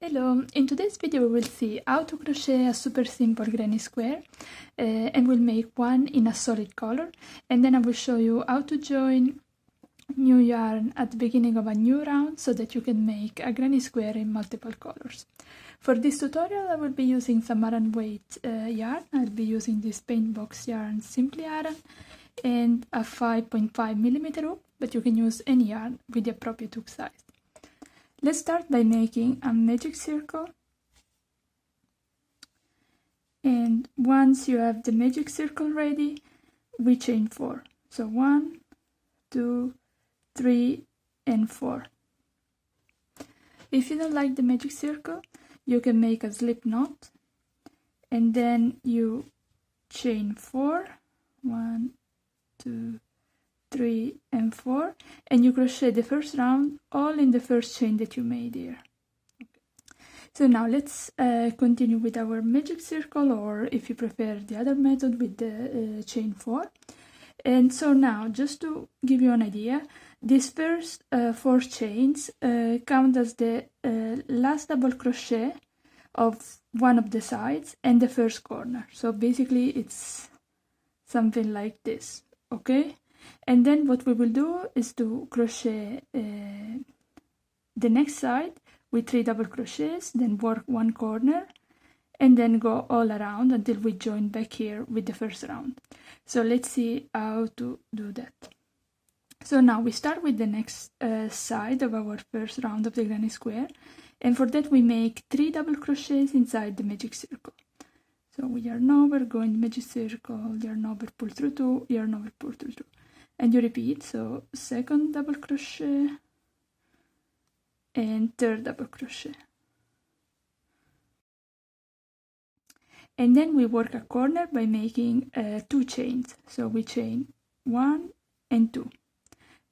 Hello, in today's video we will see how to crochet a super simple granny square and we'll make one in a solid color, and then I will show you how to join new yarn at the beginning of a new round so that you can make a granny square in multiple colors. For this tutorial I will be using some Aran weight yarn. I'll be using this paint box yarn Simply Aran and a 5.5mm hook, but you can use any yarn with the appropriate hook size. Let's start by making a magic circle, and once you have the magic circle ready, we chain 4. So 1, 2, 3 and 4. If you don't like the magic circle, you can make a slip knot and then you chain 4, 1, 2, 3 and 4, and you crochet the first round all in the first chain that you made here. Okay. So now let's continue with our magic circle, or if you prefer the other method, with the chain 4. And so now, just to give you an idea, these first 4 chains count as the last double crochet of one of the sides and the first corner. So basically it's something like this, okay? And then what we will do is to crochet the next side with 3 double crochets, then work one corner and then go all around until we join back here with the first round. So let's see how to do that. So now we start with the next side of our first round of the granny square, and for that we make 3 double crochets inside the magic circle. So we yarn over, go in the magic circle, yarn over, pull through 2, yarn over, pull through 2. And you repeat, so second double crochet and third double crochet. And then we work a corner by making 2 chains. So we chain 1 and 2.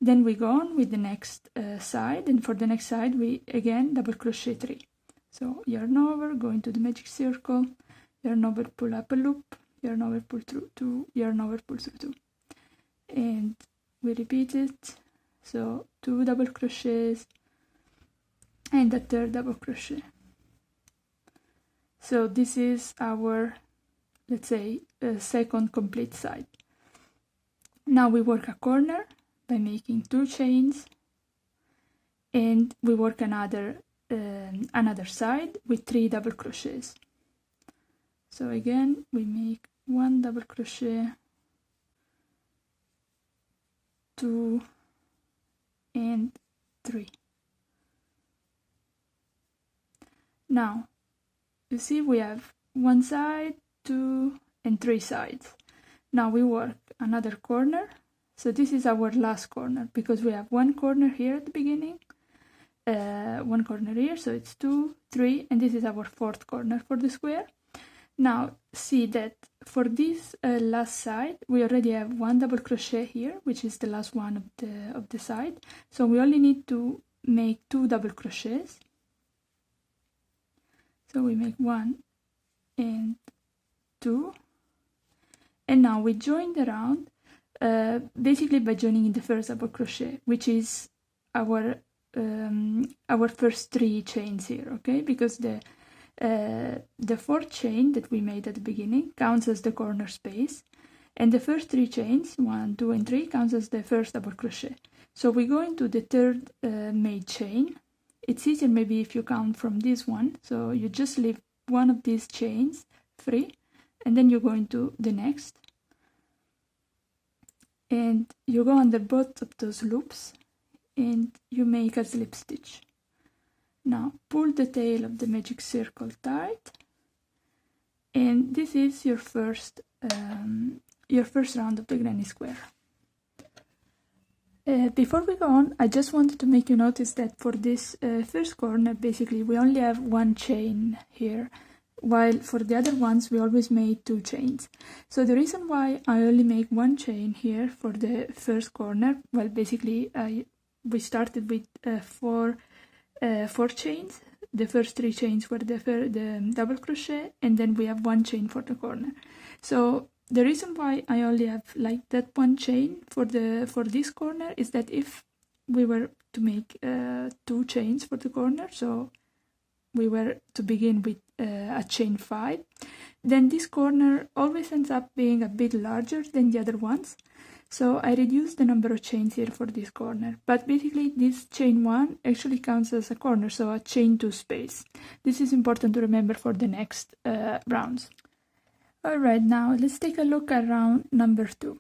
Then we go on with the next side, and for the next side we again double crochet 3. So yarn over, go into the magic circle, yarn over, pull up a loop, yarn over, pull through 2, yarn over, pull through 2. And we repeat it, so 2 double crochets and a third double crochet. So this is our, let's say, second complete side. Now we work a corner by making 2 chains, and we work another side with 3 double crochets. So again we make 1 double crochet, 2 and 3. Now you see we have 1 side, 2 and 3 sides. Now we work another corner. So this is our last corner, because we have 1 corner here at the beginning, 1 corner here, so it's 2, 3, and this is our 4th corner for the square. Now see that for this last side we already have 1 double crochet here, which is the last one of the side. So we only need to make 2 double crochets. So we make 1 and 2, and now we join the round basically by joining in the first double crochet, which is our first 3 chains here, okay? Because the 4th chain that we made at the beginning counts as the corner space, and the first 3 chains, 1, 2 and 3, counts as the first double crochet. So we go into the 3rd made chain. It's easier maybe if you count from this one, so you just leave one of these chains free, and then you go into the next, and you go under both of those loops and you make a slip stitch. Now pull the tail of the magic circle tight, and this is your first round of the granny square. Before we go on, I just wanted to make you notice that for this first corner, basically we only have 1 chain here, while for the other ones we always made 2 chains. So the reason why I only make 1 chain here for the first corner, well, basically we started with 4 chains. The first 3 chains were the double crochet, and then we have 1 chain for the corner. So the reason why I only have like that 1 chain for this corner is that if we were to make 2 chains for the corner, so we were to begin with a chain 5, then this corner always ends up being a bit larger than the other ones. So I reduced the number of chains here for this corner, but basically this chain 1 actually counts as a corner, so a chain 2 space. This is important to remember for the next rounds. Alright, now let's take a look at round number 2.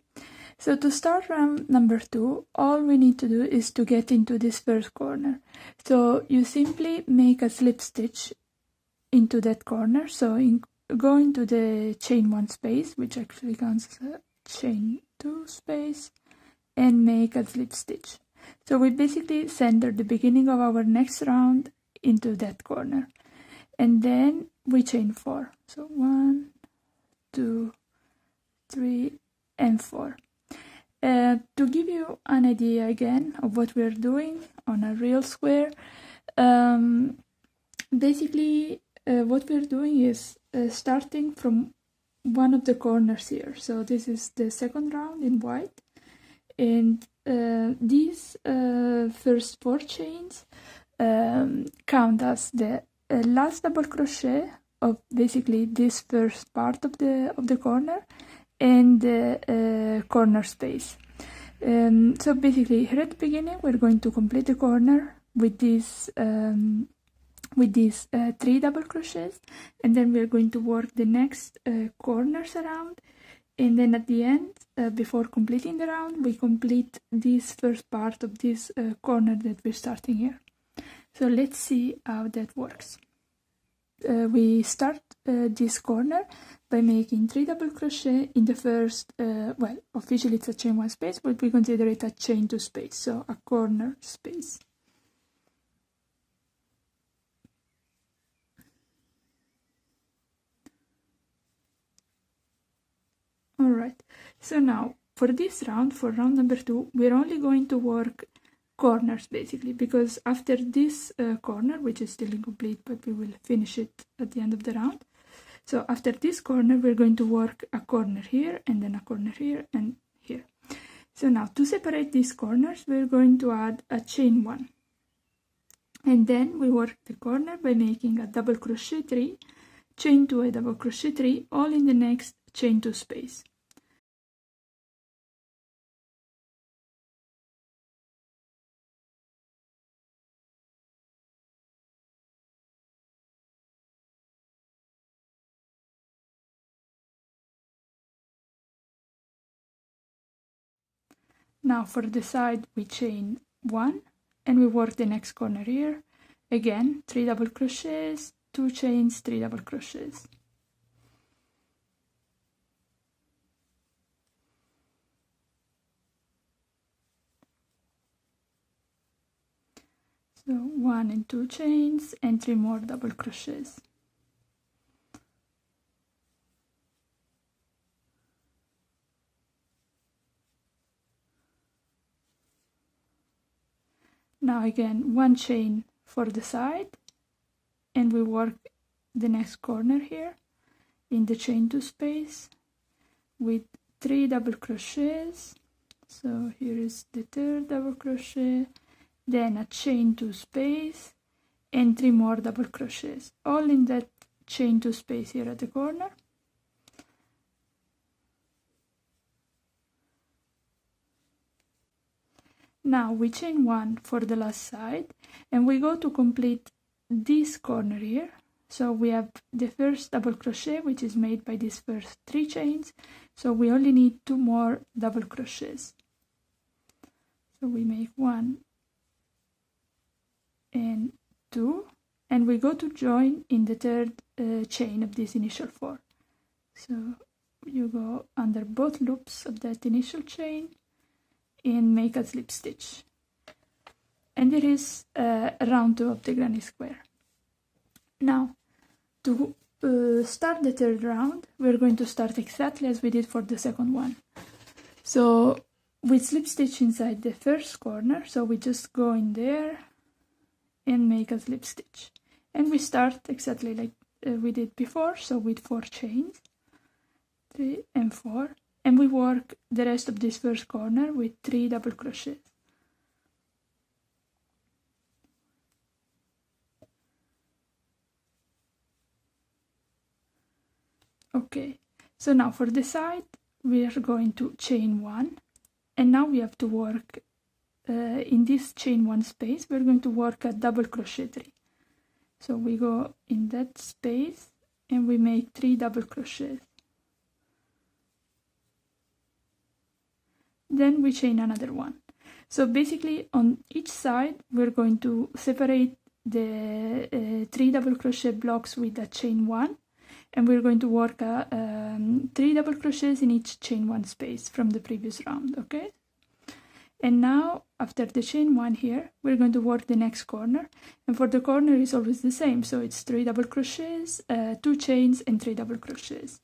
So to start round number 2, all we need to do is to get into this first corner. So you simply make a slip stitch into that corner, so go into the chain 1 space, which actually counts as a chain 2 space, and make a slip stitch. So we basically center the beginning of our next round into that corner, and then we chain 4. So 1, 2, 3, and 4. To give you an idea again of what we're doing on a real square, basically what we're doing is starting from one of the corners here. So this is the second round in white, and these first 4 chains count as the last double crochet of basically this first part of the corner and the corner space. So basically here at the beginning we're going to complete the corner with these 3 double crochets, and then we're going to work the next corners around, and then at the end, before completing the round, we complete this first part of this corner that we're starting here. So let's see how that works. We start this corner by making 3 double crochet in the first, well, officially it's a chain 1 space, but we consider it a chain 2 space, so a corner space. Alright, so now for this round, for round number 2, we're only going to work corners basically, because after this corner, which is still incomplete, but we will finish it at the end of the round. So after this corner, we're going to work a corner here, and then a corner here, and here. So now to separate these corners, we're going to add a chain 1. And then we work the corner by making a double crochet 3, chain 2, a double crochet 3, all in the next chain 2 space. Now for the side we chain 1 and we work the next corner here. Again, 3 double crochets, 2 chains, 3 double crochets. So 1 and 2 chains and 3 more double crochets. Now again, 1 chain for the side, and we work the next corner here in the chain 2 space with 3 double crochets. So here is the third double crochet, then a chain 2 space and 3 more double crochets, all in that chain 2 space here at the corner. Now we chain 1 for the last side, and we go to complete this corner here. So we have the first double crochet, which is made by these first 3 chains, so we only need 2 more double crochets. So we make 1 and 2, and we go to join in the third chain of this initial 4. So you go under both loops of that initial chain and make a slip stitch, and there is round 2 of the granny square. Now to start the third round, we're going to start exactly as we did for the second one. So we slip stitch inside the first corner, so we just go in there and make a slip stitch, and we start exactly like we did before, so with 4 chains, 3 and 4, and we work the rest of this first corner with 3 double crochets. Okay, so now for the side we are going to chain 1, and now we have to work in this chain 1 space. We're going to work a double crochet 3. So we go in that space and we make 3 double crochets. Then we chain another one. So basically on each side we're going to separate the 3 double crochet blocks with a chain 1, and we're going to work 3 double crochets in each chain 1 space from the previous round, okay? And now after the chain 1 here, we're going to work the next corner, and for the corner is always the same, so it's 3 double crochets, 2 chains and 3 double crochets.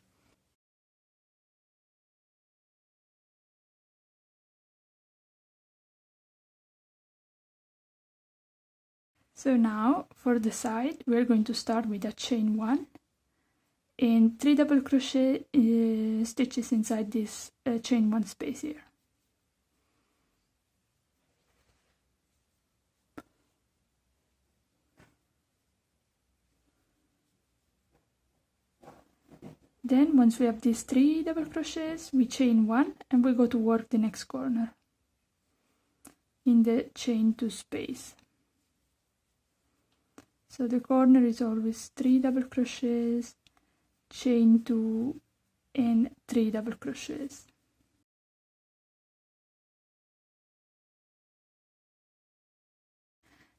So now for the side we're going to start with a chain 1 and 3 double crochet stitches inside this chain 1 space here. Then once we have these 3 double crochets, we chain 1 and we go to work the next corner in the chain 2 space. So the corner is always 3 double crochets, chain 2 and 3 double crochets.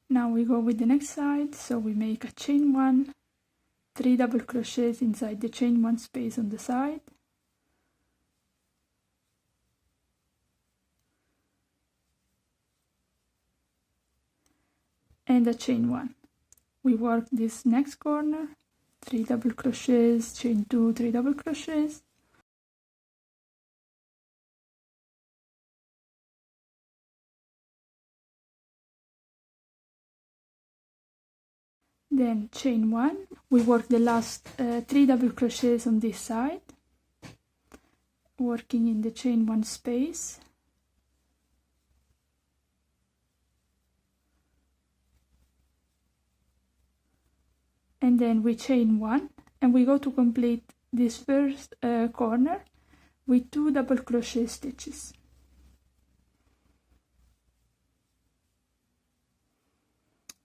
Now we go with the next side, so we make a chain 1, 3 double crochets inside the chain 1 space on the side, and a chain 1. We work this next corner, 3 double crochets, chain 2, 3 double crochets, then chain 1. We work the last 3 double crochets on this side, working in the chain 1 space, and then we chain 1 and we go to complete this first corner with 2 double crochet stitches.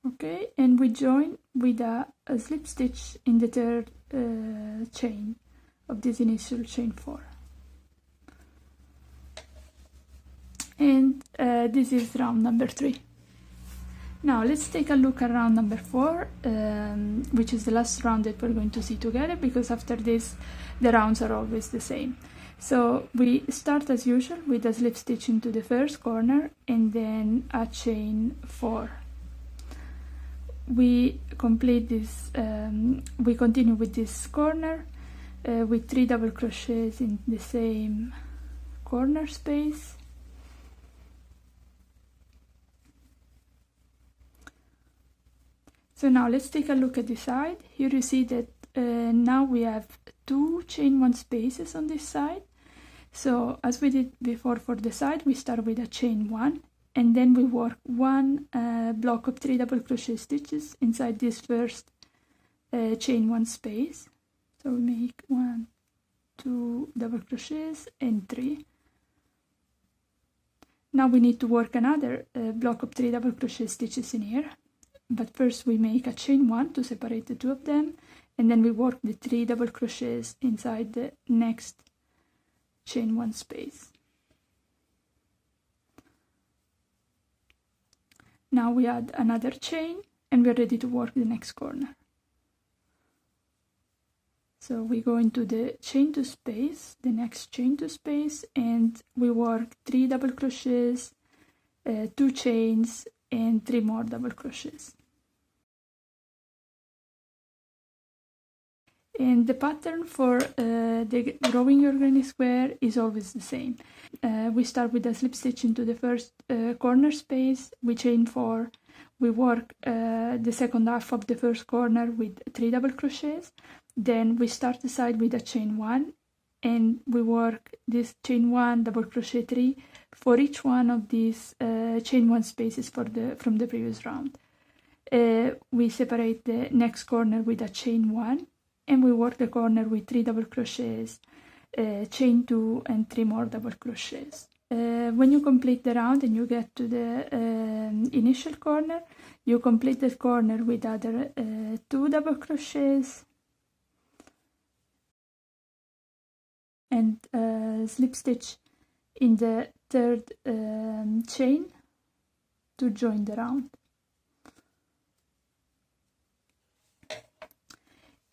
Okay, and we join with a slip stitch in the third chain of this initial chain 4. And this is round number 3. Now let's take a look at round number 4, which is the last round that we're going to see together, because after this the rounds are always the same. So we start as usual with a slip stitch into the first corner and then a chain 4. We complete this, we continue with this corner with 3 double crochets in the same corner space. So now let's take a look at the side. Here you see that now we have 2 chain 1 spaces on this side. So as we did before for the side, we start with a chain 1 and then we work 1 block of 3 double crochet stitches inside this first chain 1 space. So we make 1, 2 double crochets and 3. Now we need to work another block of 3 double crochet stitches in here, but first we make a chain 1 to separate the 2 of them, and then we work the 3 double crochets inside the next chain 1 space. Now we add another chain and we're ready to work the next corner. So we go into the chain 2 space, the next chain 2 space, and we work 3 double crochets, 2 chains and 3 more double crochets. And the pattern for the growing your granny square is always the same. We start with a slip stitch into the first corner space, we chain 4, we work the second half of the first corner with 3 double crochets, then we start the side with a chain 1 and we work this chain 1, double crochet 3 for each one of these chain 1 spaces from the previous round. We separate the next corner with a chain 1 and we work the corner with 3 double crochets, chain 2 and 3 more double crochets. When you complete the round and you get to the initial corner, you complete the corner with other 2 double crochets and slip stitch in the third chain to join the round.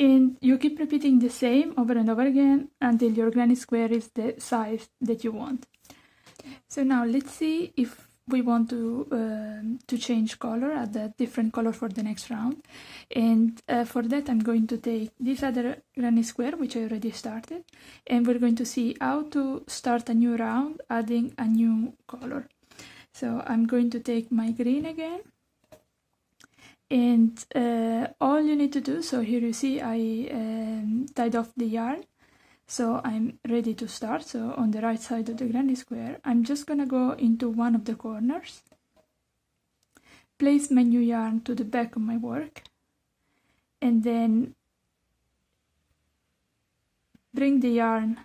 And you keep repeating the same over and over again until your granny square is the size that you want. So now let's see if we want to change color, add a different color for the next round. And for that I'm going to take this other granny square, which I already started, and we're going to see how to start a new round adding a new color. So I'm going to take my green again, and all you need to do, so here you see I tied off the yarn, so I'm ready to start. So on the right side of the granny square, I'm just gonna go into one of the corners, place my new yarn to the back of my work, and then bring the yarn.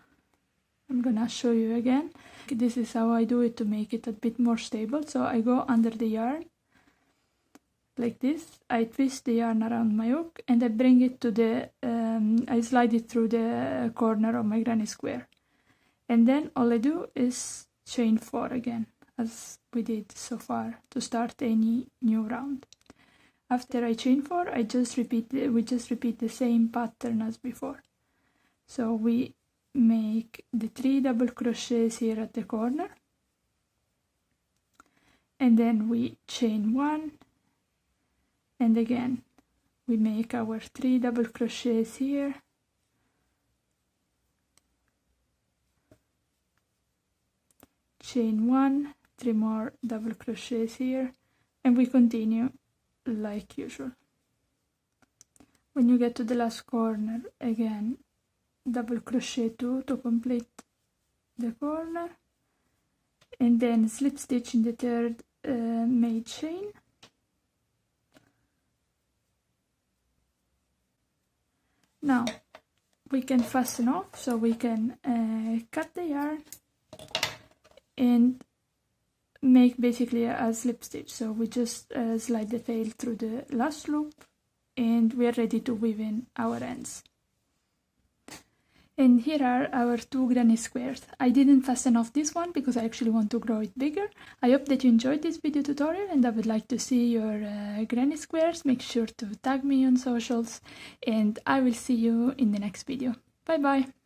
I'm gonna show you again. This is how I do it to make it a bit more stable. So I go under the yarn like this, I twist the yarn around my hook, and I bring it to the I slide it through the corner of my granny square, and then all I do is chain 4 again, as we did so far to start any new round. After I chain 4, we just repeat the same pattern as before. So we make the 3 double crochets here at the corner, and then we chain 1, and again we make our 3 double crochets here, chain 1, 3 more double crochets here, and we continue like usual. When you get to the last corner, again double crochet 2 to complete the corner, and then slip stitch in the third made chain, Now we can fasten off, so we can cut the yarn and make basically a slip stitch. So we just slide the tail through the last loop and we are ready to weave in our ends. And here are our 2 granny squares. I didn't fasten off this one because I actually want to grow it bigger. I hope that you enjoyed this video tutorial and I would like to see your granny squares. Make sure to tag me on socials and I will see you in the next video. Bye bye!